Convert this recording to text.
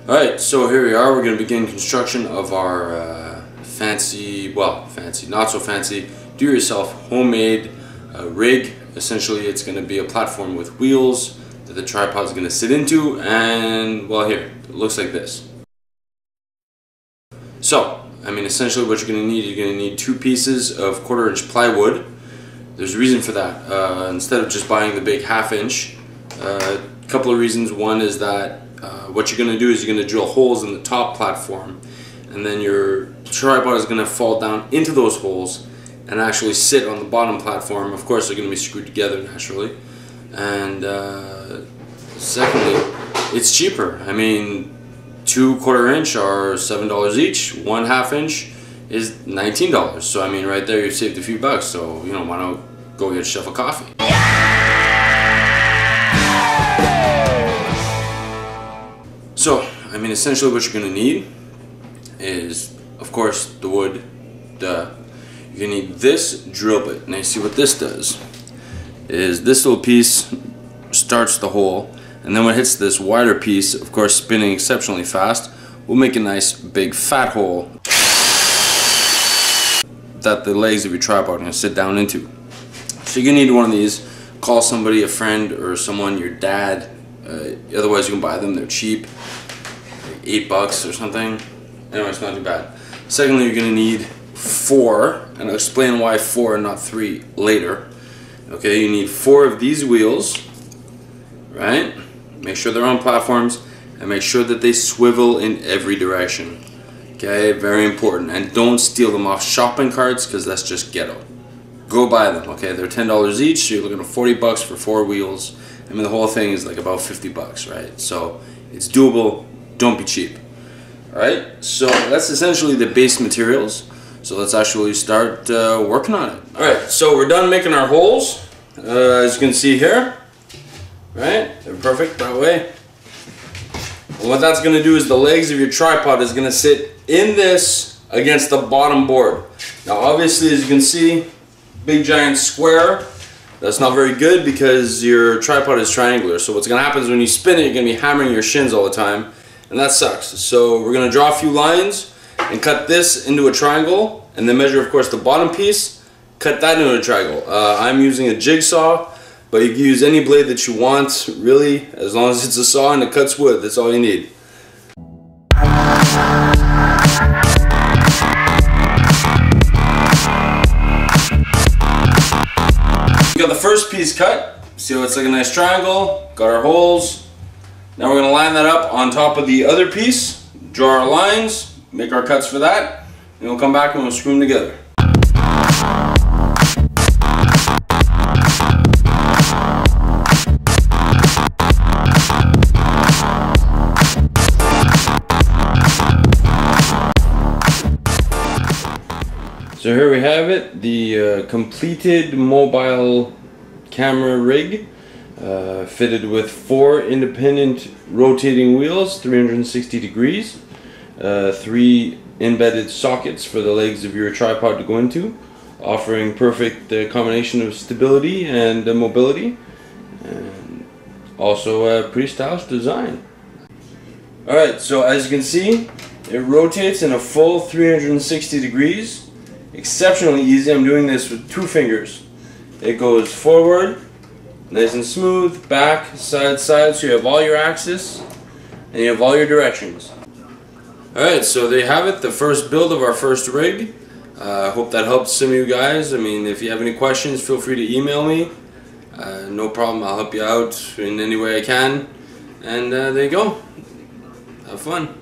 Alright, so here we are. We're going to begin construction of our fancy, not so fancy, do-yourself homemade rig. Essentially, it's going to be a platform with wheels that the tripod is going to sit into, and well, here, it looks like this. So, essentially what you're going to need 2 pieces of 1/4 inch plywood. There's a reason for that. Instead of just buying the big 1/2 inch, a couple of reasons. One is that what you're going to do is you're going to drill holes in the top platform, and then your tripod is going to fall down into those holes and actually sit on the bottom platform. Of course, they're going to be screwed together naturally. And secondly, it's cheaper. 2 1/4 inch are $7 each. 1 1/2 inch is $19. So right there you've saved a few bucks. So why not go get yourself a coffee? So essentially what you're gonna need is, of course, the wood. You're gonna need this drill bit. Now you see what this does is this little piece starts the hole, and then when it hits this wider piece, of course spinning exceptionally fast, will make a nice big fat hole that the legs of your tripod are gonna sit down into. So you're gonna need one of these. Call somebody, a friend or someone, your dad. Otherwise you can buy them, they're cheap, like $8 or something. Anyway, it's not too bad. Secondly, you're gonna need 4, and I'll explain why 4 and not 3 later. Okay, you need 4 of these wheels, right? Make sure they're on platforms, and make sure that they swivel in every direction. Okay, very important. And don't steal them off shopping carts, because that's just ghetto. Go buy them, okay? They're $10 each, so you're looking at $40 for 4 wheels. The whole thing is like about $50, right? So it's doable, don't be cheap. Alright, so that's essentially the base materials. So let's actually start working on it. Alright, so we're done making our holes, as you can see here. Right, they're perfect that way. And what that's going to do is the legs of your tripod is going to sit in this against the bottom board. Now obviously, as you can see, big giant square. That's not very good because your tripod is triangular. So what's going to happen is when you spin it, you're going to be hammering your shins all the time, and that sucks. So we're going to draw a few lines and cut this into a triangle, and then measure, of course, the bottom piece, cut that into a triangle. I'm using a jigsaw, but you can use any blade that you want, really, as long as it's a saw and it cuts wood. That's all you need. We got the first piece cut. See how it's like a nice triangle. Got our holes. Now we're going to line that up on top of the other piece, draw our lines, make our cuts for that, and we'll come back and we'll screw them together. So here we have it, the completed mobile camera rig, fitted with 4 independent rotating wheels, 360 degrees, 3 embedded sockets for the legs of your tripod to go into, offering perfect combination of stability and mobility, and also a pretty stylish design. Alright, so as you can see, it rotates in a full 360 degrees. Exceptionally easy. I'm doing this with 2 fingers. It goes forward, nice and smooth, back, side, side, so you have all your axis and you have all your directions. Alright, so there you have it, the first build of our first rig. I hope that helps some of you guys. If you have any questions, feel free to email me. No problem, I'll help you out in any way I can. And there you go. Have fun.